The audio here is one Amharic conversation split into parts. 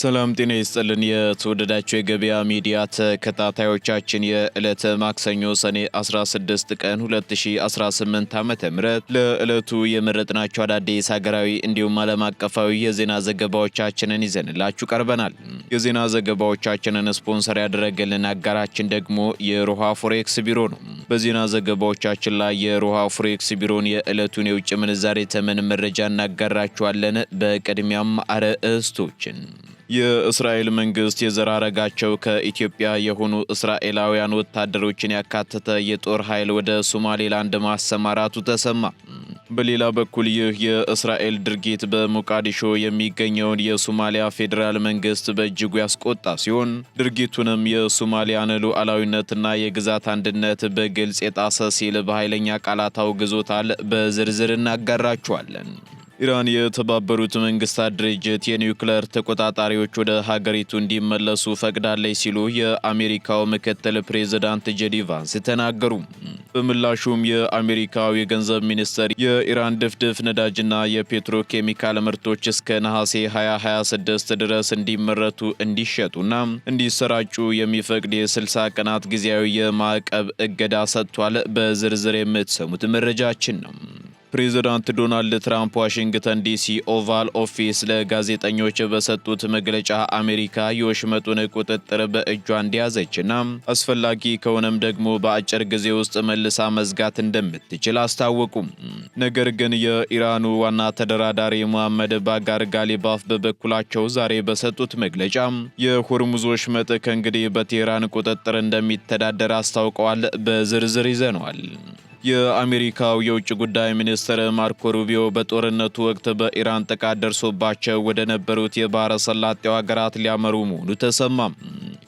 ሰላም ጤና ይስጥልን የተወደዳችሁ የገበያ ሚዲያ ተከታታዮቻችን የዕለተ ማክሰኞ ሰኔ 16 ቀን 2018 ዓ.ም ለዕለቱ የመረጥናቸው አዳዲስ ሀገራዊ እንዲሁም ዓለም አቀፋዊ የዜና ዘገባዎቻችንን ይዘንላችሁ ቀርበናል። የዜና ዘገባዎቻችንን ስፖንሰር ያደረገልን አጋራችን ደግሞ የሮሃ ፎሬክስ ቢሮ ነው። በዜና ዘገባዎቻችን ላይ የሮሃ ፎሬክስ ቢሮን የዕለቱን የውጭ ምንዛሬ ተመን መረጃ እናጋራችኋለን። በቅድሚያም አርዕስቶችን የእስራኤል መንግስት የዘር ሐረጋቸው ከኢትዮጵያ የሆኑ እስራኤላውያን ወታደሮችን ያካተተ የጦር ኃይል ወደ ሶማሌላንድ ማሰማራቱ ተሰማ። በሌላ በኩል ይህ የእስራኤል ድርጊት በሞቃዲሾ የሚገኘውን የሶማሊያ ፌዴራል መንግስት በእጅጉ ያስቆጣ ሲሆን ድርጊቱንም የሶማሊያን ሉዓላዊነትና የግዛት አንድነት በግልጽ የጣሰ ሲል በኃይለኛ ቃላት አውግዞታል። በዝርዝር እናጋራችኋለን። ኢራን የተባበሩት መንግስታት ድርጅት የኒውክሌር ተቆጣጣሪዎች ወደ ሀገሪቱ እንዲመለሱ ፈቅዳለች ሲሉ የአሜሪካው ምክትል ፕሬዝዳንት ጄዲ ቫንስ ተናገሩ። በምላሹም የአሜሪካው የገንዘብ ሚኒስትር የኢራን ድፍድፍ ነዳጅና የፔትሮኬሚካል ምርቶች እስከ ነሐሴ 2026 ድረስ እንዲመረቱ እንዲሸጡና እንዲሰራጩ የሚፈቅድ የ60 ቀናት ጊዜያዊ የማዕቀብ እገዳ ሰጥቷል። በዝርዝር የምትሰሙት መረጃችን ነው። ፕሬዝዳንት ዶናልድ ትራምፕ ዋሽንግተን ዲሲ ኦቫል ኦፊስ ለጋዜጠኞች በሰጡት መግለጫ አሜሪካ የወሽመጡን ቁጥጥር በእጇ እንዲያዘችና አስፈላጊ ከሆነም ደግሞ በአጭር ጊዜ ውስጥ መልሳ መዝጋት እንደምትችል አስታወቁም። ነገር ግን የኢራኑ ዋና ተደራዳሪ መሐመድ ባጋር ጋሊባፍ በበኩላቸው ዛሬ በሰጡት መግለጫ የሆርሙዝ ወሽመጥ ከእንግዲህ በቴህራን ቁጥጥር እንደሚተዳደር አስታውቀዋል። በዝርዝር ይዘነዋል። የአሜሪካው የውጭ ጉዳይ ሚኒስትር ማርኮ ሩቢዮ በጦርነቱ ወቅት በኢራን ጥቃት ደርሶባቸው ወደ ነበሩት የባህረ ሰላጤው ሀገራት ሊያመሩ መሆኑ ተሰማም።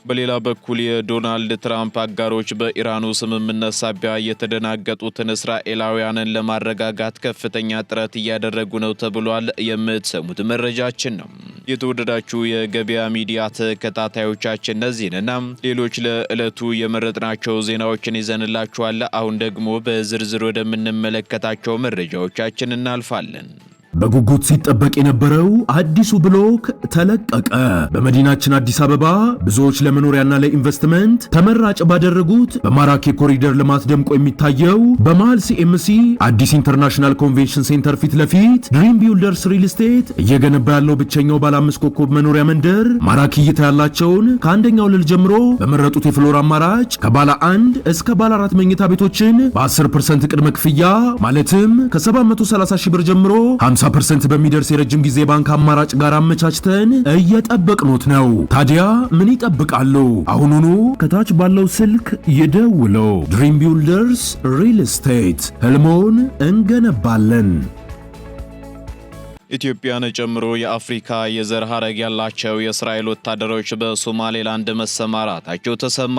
በሌላ በኩል የዶናልድ ትራምፕ አጋሮች በኢራኑ ስምምነት ሳቢያ የተደናገጡትን እስራኤላውያንን ለማረጋጋት ከፍተኛ ጥረት እያደረጉ ነው ተብሏል። የምትሰሙት መረጃችን ነው። የተወደዳችሁ የገበያ ሚዲያ ተከታታዮቻችን እነዚህንና ሌሎች ለዕለቱ የመረጥናቸው ዜናዎችን ይዘንላችኋል። አሁን ደግሞ በዝርዝር ወደምንመለከታቸው መረጃዎቻችን እናልፋለን። በጉጉት ሲጠበቅ የነበረው አዲሱ ብሎክ ተለቀቀ። በመዲናችን አዲስ አበባ ብዙዎች ለመኖሪያና ለኢንቨስትመንት ተመራጭ ባደረጉት በማራኪ ኮሪደር ልማት ደምቆ የሚታየው በመሃል ሲኤምሲ አዲስ ኢንተርናሽናል ኮንቬንሽን ሴንተር ፊት ለፊት ድሪም ቢልደርስ ሪል ስቴት እየገነባ ያለው ብቸኛው ባለ 5 ኮከብ መኖሪያ መንደር ማራኪ እይታ ያላቸውን ከአንደኛው ወለል ጀምሮ በመረጡት የፍሎር አማራጭ ከባለ 1 እስከ ባለ 4 መኝታ ቤቶችን በ10% ቅድመ ክፍያ ማለትም ከ730 ሺህ ብር ጀምሮ 50% በሚደርስ የረጅም ጊዜ ባንክ አማራጭ ጋር አመቻችተን እየጠበቅኖት ነው። ታዲያ ምን ይጠብቃሉ? አሁኑኑ ከታች ባለው ስልክ ይደውለው። ድሪም ቢልደርስ ሪል ስቴት ህልሞን እንገነባለን። ኢትዮጵያን ጨምሮ የአፍሪካ የዘር ሐረግ ያላቸው የእስራኤል ወታደሮች በሶማሌላንድ መሰማራታቸው ተሰማ።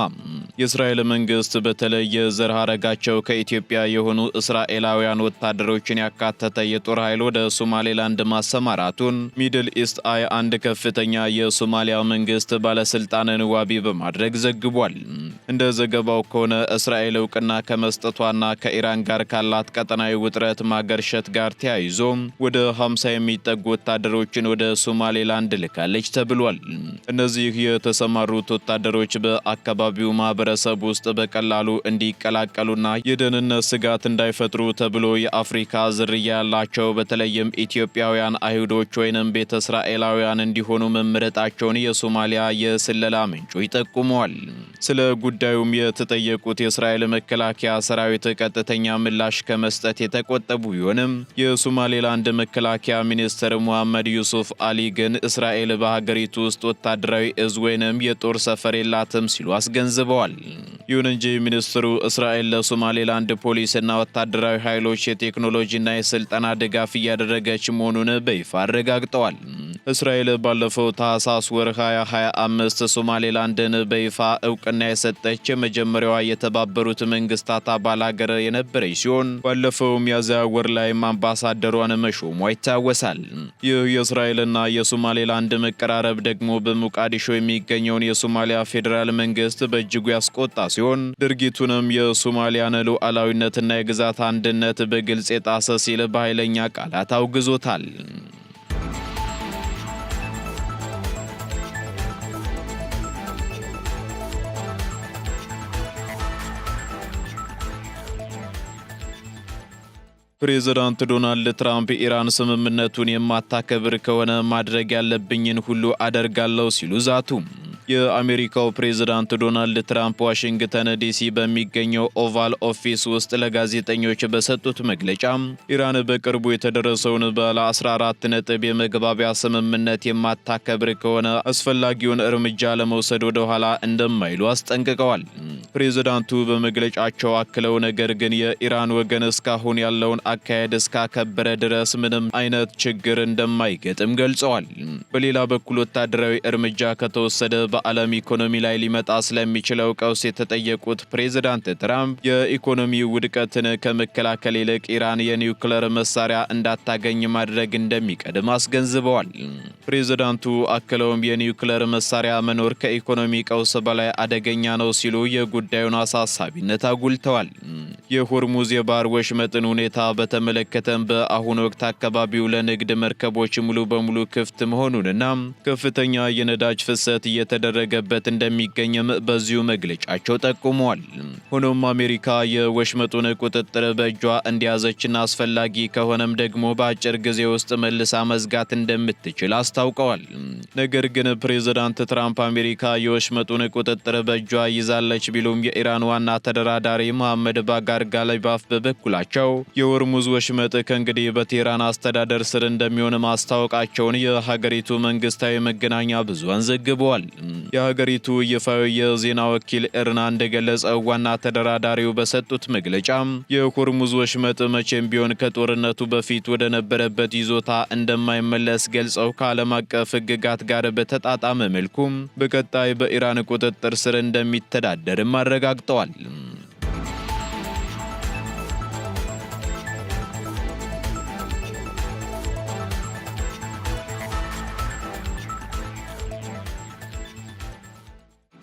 የእስራኤል መንግስት በተለይ የዘር ሐረጋቸው ከኢትዮጵያ የሆኑ እስራኤላውያን ወታደሮችን ያካተተ የጦር ኃይል ወደ ሶማሌላንድ ማሰማራቱን ሚድል ኢስት አይ አንድ ከፍተኛ የሶማሊያ መንግስት ባለስልጣንን ዋቢ በማድረግ ዘግቧል። እንደ ዘገባው ከሆነ እስራኤል እውቅና ከመስጠቷና ከኢራን ጋር ካላት ቀጠናዊ ውጥረት ማገርሸት ጋር ተያይዞ ወደ 50 የሚጠጉ ወታደሮችን ወደ ሶማሌላንድ ልካለች ተብሏል። እነዚህ የተሰማሩት ወታደሮች በአካባቢው ማህበረሰብ ውስጥ በቀላሉ እንዲቀላቀሉና የደህንነት ስጋት እንዳይፈጥሩ ተብሎ የአፍሪካ ዝርያ ያላቸው በተለይም ኢትዮጵያውያን አይሁዶች ወይንም ቤተ እስራኤላውያን እንዲሆኑ መመረጣቸውን የሶማሊያ የስለላ ምንጮች ጠቁመዋል። ስለ ጉዳዩም የተጠየቁት የእስራኤል መከላከያ ሰራዊት ቀጥተኛ ምላሽ ከመስጠት የተቆጠቡ ቢሆንም የሶማሌላንድ መከላከያ ሚኒስትር ሙሐመድ ዩሱፍ አሊ ግን እስራኤል በሀገሪቱ ውስጥ ወታደራዊ እዝ ወይንም የጦር ሰፈር የላትም ሲሉ አስገንዝበዋል። ይሁን እንጂ ሚኒስትሩ እስራኤል ለሶማሌላንድ ፖሊስና ወታደራዊ ኃይሎች የቴክኖሎጂና የስልጠና ድጋፍ እያደረገች መሆኑን በይፋ አረጋግጠዋል። እስራኤል ባለፈው ታህሳስ ወር 2025 ሶማሌላንድን በይፋ እውቅና የሰጠች የመጀመሪያዋ የተባበሩት መንግስታት አባል ሀገር የነበረች ሲሆን ባለፈው ሚያዝያ ወር ላይም አምባሳደሯን መሾሟ ይታወሳል። ይህ የእስራኤልና የሶማሌላንድ መቀራረብ ደግሞ በሞቃዲሾ የሚገኘውን የሶማሊያ ፌዴራል መንግስት በእጅጉ ያስቆጣ ሲሆን ድርጊቱንም የሶማሊያን ሉዓላዊነትና የግዛት አንድነት በግልጽ የጣሰ ሲል በኃይለኛ ቃላት አውግዞታል። ፕሬዝዳንት ዶናልድ ትራምፕ ኢራን ስምምነቱን የማታከብር ከሆነ ማድረግ ያለብኝን ሁሉ አደርጋለሁ ሲሉ ዛቱ። የአሜሪካው ፕሬዝዳንት ዶናልድ ትራምፕ ዋሽንግተን ዲሲ በሚገኘው ኦቫል ኦፊስ ውስጥ ለጋዜጠኞች በሰጡት መግለጫ ኢራን በቅርቡ የተደረሰውን ባለ 14 ነጥብ የመግባቢያ ስምምነት የማታከብር ከሆነ አስፈላጊውን እርምጃ ለመውሰድ ወደ ኋላ እንደማይሉ አስጠንቅቀዋል። ፕሬዝዳንቱ በመግለጫቸው አክለው ነገር ግን የኢራን ወገን እስካሁን ያለውን አካሄድ እስካከበረ ድረስ ምንም አይነት ችግር እንደማይገጥም ገልጸዋል። በሌላ በኩል ወታደራዊ እርምጃ ከተወሰደ በዓለም ኢኮኖሚ ላይ ሊመጣ ስለሚችለው ቀውስ የተጠየቁት ፕሬዝዳንት ትራምፕ የኢኮኖሚ ውድቀትን ከመከላከል ይልቅ ኢራን የኒውክሌር መሳሪያ እንዳታገኝ ማድረግ እንደሚቀድም አስገንዝበዋል። ፕሬዝዳንቱ አክለውም የኒውክሌር መሳሪያ መኖር ከኢኮኖሚ ቀውስ በላይ አደገኛ ነው ሲሉ የጉዳዩን አሳሳቢነት አጉልተዋል። የሆርሙዝ የባህር ወሽመጥን ሁኔታ በተመለከተም በአሁኑ ወቅት አካባቢው ለንግድ መርከቦች ሙሉ በሙሉ ክፍት መሆኑንና ከፍተኛ የነዳጅ ፍሰት እየተደረገበት እንደሚገኝም በዚሁ መግለጫቸው ጠቁመዋል። ሆኖም አሜሪካ የወሽመጡን ቁጥጥር በእጇ እንዲያዘችና አስፈላጊ ከሆነም ደግሞ በአጭር ጊዜ ውስጥ መልሳ መዝጋት እንደምትችል አስታውቀዋል። ነገር ግን ፕሬዝዳንት ትራምፕ አሜሪካ የወሽመጡን ቁጥጥር በእጇ ይዛለች ቢሉም የኢራን ዋና ተደራዳሪ መሐመድ ባጋር ጋሊባፍ በበኩላቸው የሆርሙዝ ወሽመጥ ከእንግዲህ በቴህራን አስተዳደር ስር እንደሚሆን ማስታወቃቸውን የሀገሪቱ መንግስታዊ መገናኛ ብዙሃን ዘግበዋል። የሀገሪቱ ይፋዊ የዜና ወኪል ኤርና እንደገለጸው ዋና ተደራዳሪው በሰጡት መግለጫ የሆርሙዝ ወሽመጥ መቼም ቢሆን ከጦርነቱ በፊት ወደ ነበረበት ይዞታ እንደማይመለስ ገልጸው ከዓለም አቀፍ ሕግጋት ጋር በተጣጣመ መልኩ በቀጣይ በኢራን ቁጥጥር ስር እንደሚተዳደርም አረጋግጠዋል።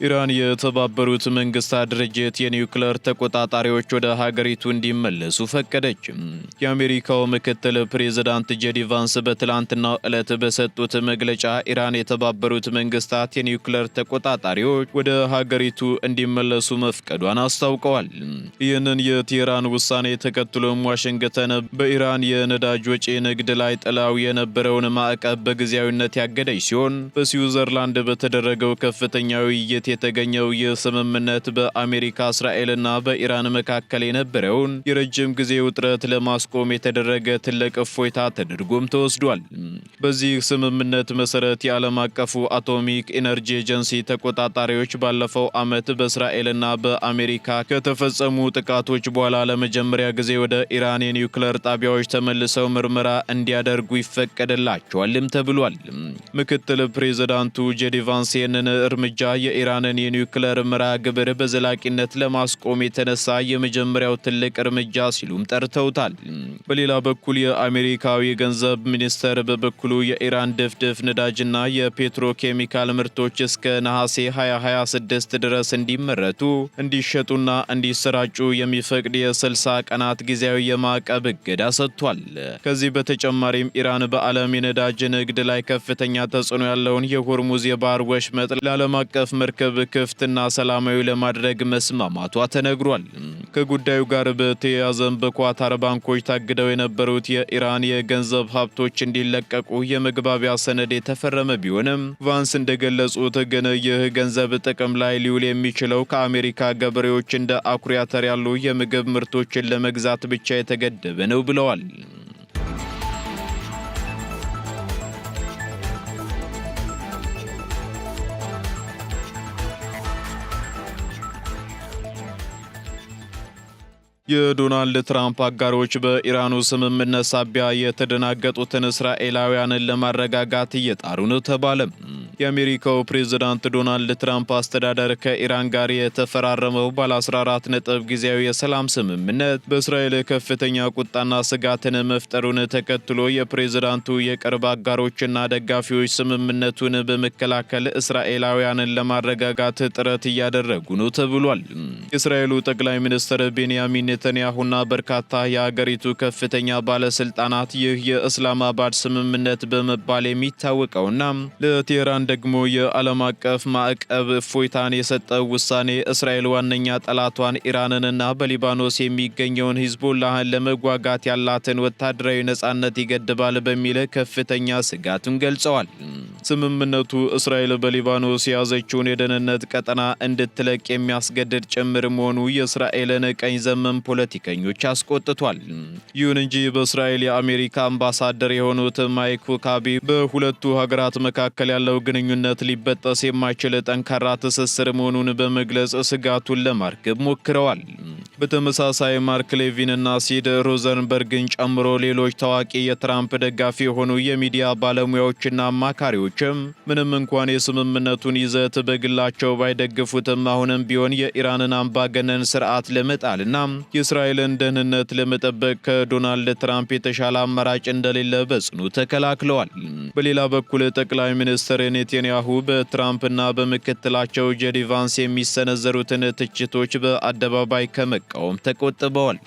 ኢራን የተባበሩት መንግስታት ድርጅት የኒውክሌር ተቆጣጣሪዎች ወደ ሀገሪቱ እንዲመለሱ ፈቀደች። የአሜሪካው ምክትል ፕሬዝዳንት ጄዲ ቫንስ በትላንትናው ዕለት በሰጡት መግለጫ ኢራን የተባበሩት መንግስታት የኒውክሌር ተቆጣጣሪዎች ወደ ሀገሪቱ እንዲመለሱ መፍቀዷን አስታውቀዋል። ይህንን የቴህራን ውሳኔ ተከትሎም ዋሽንግተን በኢራን የነዳጅ ወጪ ንግድ ላይ ጥላው የነበረውን ማዕቀብ በጊዜያዊነት ያገደች ሲሆን በስዊዘርላንድ በተደረገው ከፍተኛ ውይይት የተገኘው የስምምነት በአሜሪካ እስራኤልና በኢራን መካከል የነበረውን የረጅም ጊዜ ውጥረት ለማስቆም የተደረገ ትልቅ እፎይታ ተደርጎም ተወስዷል። በዚህ ስምምነት መሰረት የዓለም አቀፉ አቶሚክ ኢነርጂ ኤጀንሲ ተቆጣጣሪዎች ባለፈው ዓመት በእስራኤልና በአሜሪካ ከተፈጸሙ ጥቃቶች በኋላ ለመጀመሪያ ጊዜ ወደ ኢራን የኒውክሌር ጣቢያዎች ተመልሰው ምርመራ እንዲያደርጉ ይፈቀድላቸዋልም ተብሏል። ምክትል ፕሬዝዳንቱ ጄዲ ቫንስ ይህንን እርምጃ የኢራንን የኒውክሌር መርሃ ግብር በዘላቂነት ለማስቆም የተነሳ የመጀመሪያው ትልቅ እርምጃ ሲሉም ጠርተውታል። በሌላ በኩል የአሜሪካዊ የገንዘብ ሚኒስተር በበኩሉ የኢራን ድፍድፍ ነዳጅና የፔትሮኬሚካል ምርቶች እስከ ነሐሴ 2026 ድረስ እንዲመረቱ እንዲሸጡና እንዲሰራጩ የሚፈቅድ የ60 ቀናት ጊዜያዊ የማዕቀብ እገዳ ሰጥቷል። ከዚህ በተጨማሪም ኢራን በዓለም የነዳጅ ንግድ ላይ ከፍተኛ ተጽዕኖ ያለውን የሆርሙዝ የባህር ወሽመጥ ለዓለም አቀፍ መርከብ ክፍትና ሰላማዊ ለማድረግ መስማማቷ ተነግሯል። ከጉዳዩ ጋር በተያያዘም በኳታር ባንኮች ታግደው የነበሩት የኢራን የገንዘብ ሀብቶች እንዲለቀቁ የመግባቢያ ሰነድ የተፈረመ ቢሆንም ቫንስ እንደገለጹት ግን ይህ ገንዘብ ጥቅም ላይ ሊውል የሚችለው ከአሜሪካ ገበሬዎች እንደ አኩሪ አተር ያሉ የምግብ ምርቶችን ለመግዛት ብቻ የተገደበ ነው ብለዋል። የዶናልድ ትራምፕ አጋሮች በኢራኑ ስምምነት ሳቢያ የተደናገጡትን እስራኤላውያንን ለማረጋጋት እየጣሩ ነው ተባለ። የአሜሪካው ፕሬዝዳንት ዶናልድ ትራምፕ አስተዳደር ከኢራን ጋር የተፈራረመው ባለ 14 ነጥብ ጊዜያዊ የሰላም ስምምነት በእስራኤል ከፍተኛ ቁጣና ስጋትን መፍጠሩን ተከትሎ የፕሬዝዳንቱ የቅርብ አጋሮችና ደጋፊዎች ስምምነቱን በመከላከል እስራኤላውያንን ለማረጋጋት ጥረት እያደረጉ ነው ተብሏል። የእስራኤሉ ጠቅላይ ሚኒስትር ቤንያሚን ኔታንያሁና በርካታ የአገሪቱ ከፍተኛ ባለስልጣናት ይህ የእስላማባድ ስምምነት በመባል የሚታወቀውና ለቴህራን ደግሞ የዓለም አቀፍ ማዕቀብ እፎይታን የሰጠው ውሳኔ እስራኤል ዋነኛ ጠላቷን ኢራንንና በሊባኖስ የሚገኘውን ሂዝቦላህን ለመጓጋት ያላትን ወታደራዊ ነጻነት ይገድባል በሚል ከፍተኛ ስጋቱን ገልጸዋል። ስምምነቱ እስራኤል በሊባኖስ የያዘችውን የደህንነት ቀጠና እንድትለቅ የሚያስገድድ ጭምር መሆኑ የእስራኤልን ቀኝ ዘመም ፖለቲከኞች አስቆጥቷል። ይሁን እንጂ በእስራኤል የአሜሪካ አምባሳደር የሆኑት ማይክ ሁካቢ በሁለቱ ሀገራት መካከል ያለው ግንኙነት ሊበጠስ የማይችል ጠንካራ ትስስር መሆኑን በመግለጽ ስጋቱን ለማርገብ ሞክረዋል። በተመሳሳይ ማርክ ሌቪንና ሲድ ሮዘንበርግን ጨምሮ ሌሎች ታዋቂ የትራምፕ ደጋፊ የሆኑ የሚዲያ ባለሙያዎችና አማካሪዎችም ምንም እንኳን የስምምነቱን ይዘት በግላቸው ባይደግፉትም አሁንም ቢሆን የኢራንን አምባገነን ስርዓት ለመጣልና የእስራኤልን ደህንነት ለመጠበቅ ከዶናልድ ትራምፕ የተሻለ አማራጭ እንደሌለ በጽኑ ተከላክለዋል። በሌላ በኩል ጠቅላይ ሚኒስትር ኔታንያሁ በትራምፕና በምክትላቸው ጄዲ ቫንስ የሚሰነዘሩትን ትችቶች በአደባባይ ከመቃወም ተቆጥበዋል።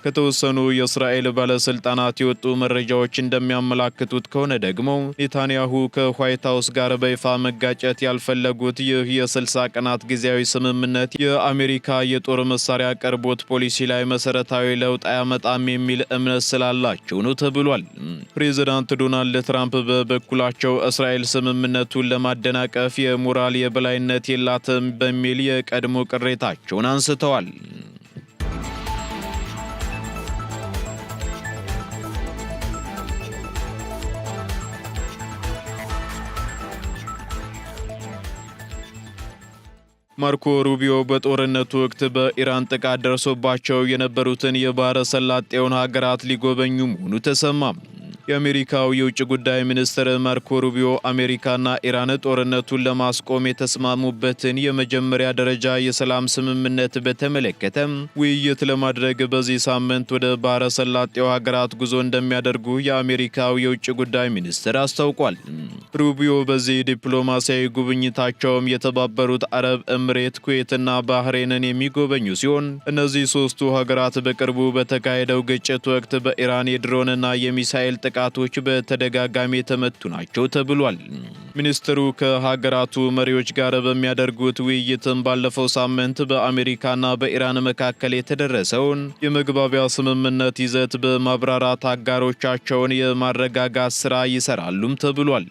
ከተወሰኑ የእስራኤል ባለስልጣናት የወጡ መረጃዎች እንደሚያመላክቱት ከሆነ ደግሞ ኔታንያሁ ከዋይት ሃውስ ጋር በይፋ መጋጨት ያልፈለጉት ይህ የ60 ቀናት ጊዜያዊ ስምምነት የአሜሪካ የጦር መሳሪያ አቅርቦት ፖሊሲ ላይ መሰረታዊ ለውጥ አያመጣም የሚል እምነት ስላላቸው ነው ተብሏል። ፕሬዚዳንት ዶናልድ ትራምፕ በበኩላቸው እስራኤል ስምምነቱን ለማደናቀፍ የሞራል የበላይነት የላትም በሚል የቀድሞ ቅሬታቸውን አንስተዋል። ማርኮ ሩቢዮ በጦርነቱ ወቅት በኢራን ጥቃት ደርሶባቸው የነበሩትን የባህረ ሰላጤውን ሀገራት ሊጎበኙ መሆኑ ተሰማ። የአሜሪካው የውጭ ጉዳይ ሚኒስትር ማርኮ ሩቢዮ አሜሪካና ኢራን ጦርነቱን ለማስቆም የተስማሙበትን የመጀመሪያ ደረጃ የሰላም ስምምነት በተመለከተ ውይይት ለማድረግ በዚህ ሳምንት ወደ ባህረ ሰላጤው ሀገራት ጉዞ እንደሚያደርጉ የአሜሪካው የውጭ ጉዳይ ሚኒስትር አስታውቋል። ሩቢዮ በዚህ ዲፕሎማሲያዊ ጉብኝታቸውም የተባበሩት አረብ ኤምሬት፣ ኩዌትና ባህሬንን የሚጎበኙ ሲሆን እነዚህ ሶስቱ ሀገራት በቅርቡ በተካሄደው ግጭት ወቅት በኢራን የድሮንና የሚሳኤል ጥቃቶች በተደጋጋሚ የተመቱ ናቸው ተብሏል። ሚኒስትሩ ከሀገራቱ መሪዎች ጋር በሚያደርጉት ውይይትም ባለፈው ሳምንት በአሜሪካና በኢራን መካከል የተደረሰውን የመግባቢያ ስምምነት ይዘት በማብራራት አጋሮቻቸውን የማረጋጋት ስራ ይሰራሉም ተብሏል።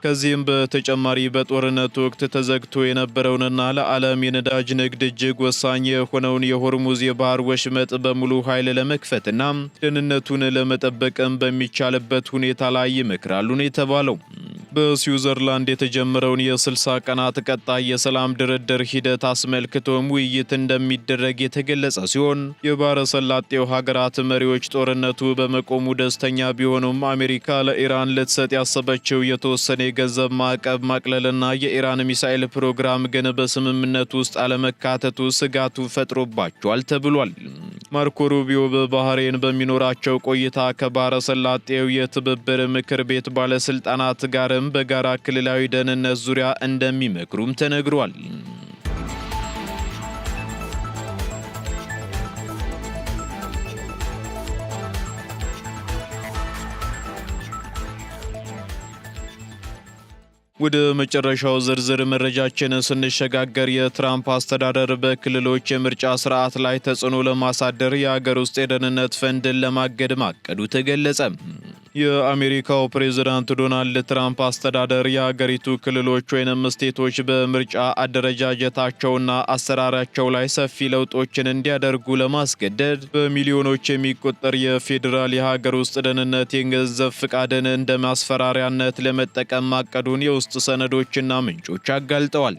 ከዚህም በተጨማሪ በጦርነቱ ወቅት ተዘግቶ የነበረውንና ለዓለም የነዳጅ ንግድ እጅግ ወሳኝ የሆነውን የሆርሙዝ የባህር ወሽመጥ በሙሉ ኃይል ለመክፈትና ደህንነቱን ለመጠበቅም በሚቻልበት ሁኔታ ላይ ይመክራሉ ነው የተባለው። በስዊዘርላንድ የተጀመረውን የ60 ቀናት ቀጣይ የሰላም ድርድር ሂደት አስመልክቶም ውይይት እንደሚደረግ የተገለጸ ሲሆን የባህረ ሰላጤው ሀገራት መሪዎች ጦርነቱ በመቆሙ ደስተኛ ቢሆኑም አሜሪካ ለኢራን ልትሰጥ ያሰበችው የተወሰነ የገንዘብ ማዕቀብ ማቅለልና የኢራን ሚሳኤል ፕሮግራም ግን በስምምነቱ ውስጥ አለመካተቱ ስጋቱ ፈጥሮባቸዋል ተብሏል። ማርኮ ሩቢዮ በባህሬን በሚኖራቸው ቆይታ ከባህረ ሰላጤው የትብብር ምክር ቤት ባለስልጣናት ጋርም በጋራ ክልላዊ ደህንነት ዙሪያ እንደሚመክሩም ተነግሯል። ወደ መጨረሻው ዝርዝር መረጃችን ስንሸጋገር የትራምፕ አስተዳደር በክልሎች የምርጫ ስርዓት ላይ ተጽዕኖ ለማሳደር የሀገር ውስጥ የደህንነት ፈንድን ለማገድ ማቀዱ ተገለጸ። የአሜሪካው ፕሬዝዳንት ዶናልድ ትራምፕ አስተዳደር የሀገሪቱ ክልሎች ወይንም ስቴቶች በምርጫ አደረጃጀታቸውና አሰራራቸው ላይ ሰፊ ለውጦችን እንዲያደርጉ ለማስገደድ በሚሊዮኖች የሚቆጠር የፌዴራል የሀገር ውስጥ ደህንነት የገንዘብ ፍቃድን እንደ ማስፈራሪያነት ለመጠቀም ማቀዱን የውስጥ ሰነዶችና ምንጮች አጋልጠዋል።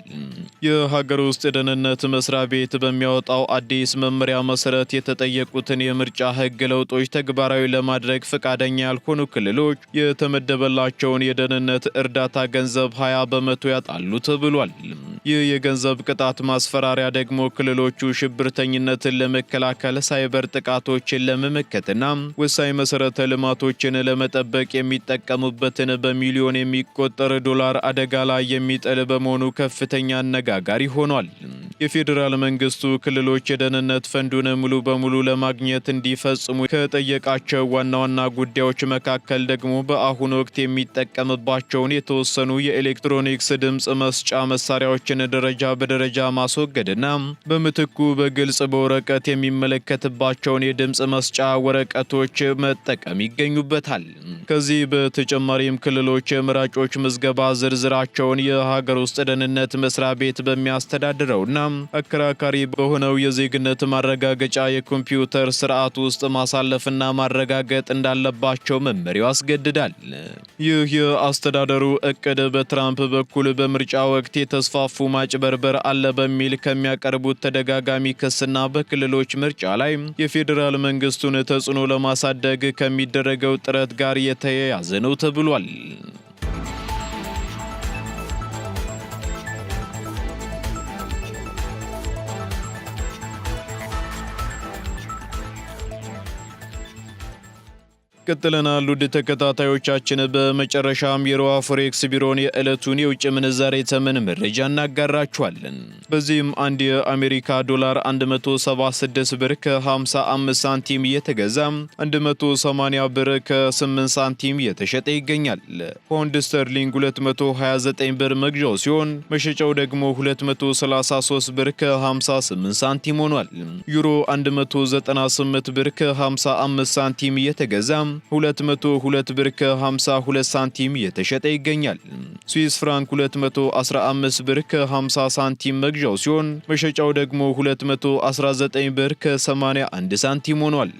የሀገር ውስጥ ደህንነት መስሪያ ቤት በሚያወጣው አዲስ መመሪያ መሰረት የተጠየቁትን የምርጫ ሕግ ለውጦች ተግባራዊ ለማድረግ ፈቃደኛ ያልሆኑ ክልሎች የተመደበላቸውን የደህንነት እርዳታ ገንዘብ 20 በመቶ ያጣሉ ተብሏል። ይህ የገንዘብ ቅጣት ማስፈራሪያ ደግሞ ክልሎቹ ሽብርተኝነትን ለመከላከል፣ ሳይበር ጥቃቶችን ለመመከትና ወሳኝ መሰረተ ልማቶችን ለመጠበቅ የሚጠቀሙበትን በሚሊዮን የሚቆጠር ዶላር አደጋ ላይ የሚጥል በመሆኑ ከፍተኛ አነጋጋሪ ሆኗል። የፌዴራል መንግስቱ ክልሎች የደህንነት ፈንዱን ሙሉ በሙሉ ለማግኘት እንዲፈጽሙ ከጠየቃቸው ዋና ዋና ጉዳዮች መካከል ደግሞ በአሁኑ ወቅት የሚጠቀምባቸውን የተወሰኑ የኤሌክትሮኒክስ ድምፅ መስጫ መሳሪያዎችን ደረጃ በደረጃ ማስወገድና በምትኩ በግልጽ በወረቀት የሚመለከትባቸውን የድምፅ መስጫ ወረቀቶች መጠቀም ይገኙበታል። ከዚህ በተጨማሪም ክልሎች የመራጮች ምዝገባ ዝርዝራቸውን የሀገር ውስጥ ደህንነት መስሪያ ቤት በሚያስተዳድረውና አከራካሪ በሆነው የዜግነት ማረጋገጫ የኮምፒውተር ስርዓት ውስጥ ማሳለፍና ማረጋገጥ እንዳለባቸው መመሪያው ያስገድዳል። ይህ የአስተዳደሩ እቅድ በትራምፕ በኩል በምርጫ ወቅት የተስፋፉ ማጭበርበር አለ በሚል ከሚያቀርቡት ተደጋጋሚ ክስና በክልሎች ምርጫ ላይ የፌዴራል መንግስቱን ተጽዕኖ ለማሳደግ ከሚደረገው ጥረት ጋር የተያያዘ ነው ተብሏል። ቀጥለናል ውድ ተከታታዮቻችን። በመጨረሻም የሮሃ ፎሬክስ ቢሮን የዕለቱን የውጭ ምንዛሬ ተመን መረጃ እናጋራችኋለን። በዚህም አንድ የአሜሪካ ዶላር 176 ብር ከ55 ሳንቲም እየተገዛ 180 ብር ከ8 ሳንቲም እየተሸጠ ይገኛል። ፓውንድ ስተርሊንግ 229 ብር መግዣው ሲሆን መሸጫው ደግሞ 233 ብር ከ58 ሳንቲም ሆኗል። ዩሮ 198 ብር ከ55 ሳንቲም እየተገዛ 202 ብር ከ52 ሳንቲም እየተሸጠ ይገኛል። ስዊስ ፍራንክ 215 ብር ከ50 ሳንቲም መግዣው ሲሆን መሸጫው ደግሞ 219 ብር ከ81 ሳንቲም ሆኗል።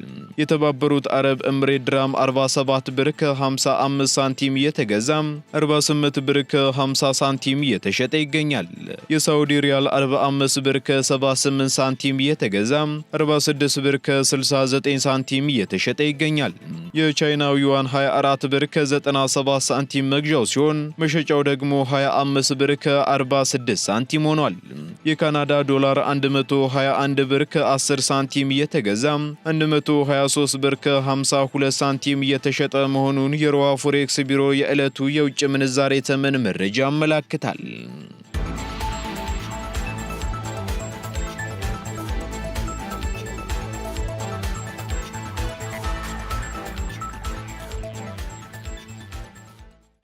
የተባበሩት አረብ ኤምሬት ድራም 47 ብር ከ55 ሳንቲም እየተገዛ 48 ብር ከ50 ሳንቲም እየተሸጠ ይገኛል። የሳውዲ ሪያል 45 ብር ከ78 ሳንቲም እየተገዛ 46 ብር ከ69 ሳንቲም እየተሸጠ ይገኛል። የቻይናው ዩዋን 24 ብር ከ97 ሳንቲም መግዣው ሲሆን መሸጫው ደግሞ 25 ብር ከ46 ሳንቲም ሆኗል። የካናዳ ዶላር 121 ብር ከ10 ሳንቲም እየተገዛ 123 ብር ከ52 ሳንቲም እየተሸጠ መሆኑን የሮሃ ፎሬክስ ቢሮ የዕለቱ የውጭ ምንዛሬ ተመን መረጃ ያመለክታል።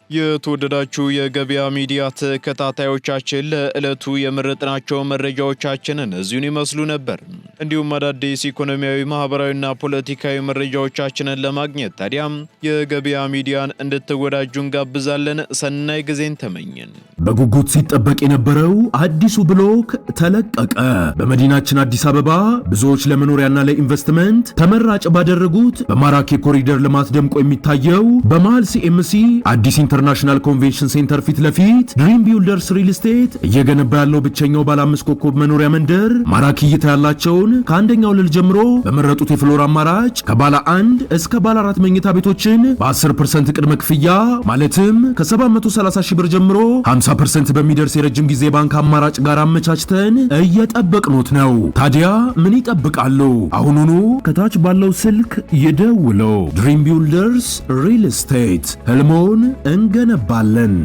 የተወደዳችሁ የገበያ ሚዲያ ተከታታዮቻችን ለዕለቱ የመረጥናቸው መረጃዎቻችን እነዚህን ይመስሉ ነበር። እንዲሁም አዳዲስ ኢኮኖሚያዊ፣ ማህበራዊና ፖለቲካዊ መረጃዎቻችንን ለማግኘት ታዲያም የገበያ ሚዲያን እንድትወዳጁ እንጋብዛለን። ሰናይ ጊዜን ተመኘን። በጉጉት ሲጠበቅ የነበረው አዲሱ ብሎክ ተለቀቀ። በመዲናችን አዲስ አበባ ብዙዎች ለመኖሪያና ለኢንቨስትመንት ተመራጭ ባደረጉት በማራኪ ኮሪደር ልማት ደምቆ የሚታየው በመሃል ሲኤምሲ አዲስ ኢንተርናሽናል ኮንቬንሽን ሴንተር ፊት ለፊት ድሪም ቢልደርስ ሪል ስቴት እየገነባ ያለው ብቸኛው ባለ 5 ኮከብ መኖሪያ መንደር ማራኪ እይታ ያላቸውን ከአንደኛው ወለል ጀምሮ በመረጡት የፍሎር አማራጭ ከባለ 1 እስከ ባለ 4 መኝታ ቤቶችን በ10% ቅድመ ክፍያ ማለትም ከ730 ሺህ ብር ጀምሮ 50% በሚደርስ የረጅም ጊዜ ባንክ አማራጭ ጋር አመቻችተን እየጠበቅኖት ነው። ታዲያ ምን ይጠብቃሉ? አሁኑኑ ከታች ባለው ስልክ ይደውለው። ድሪም ቢልደርስ ሪል ስቴት ህልሞን እንገነባለን።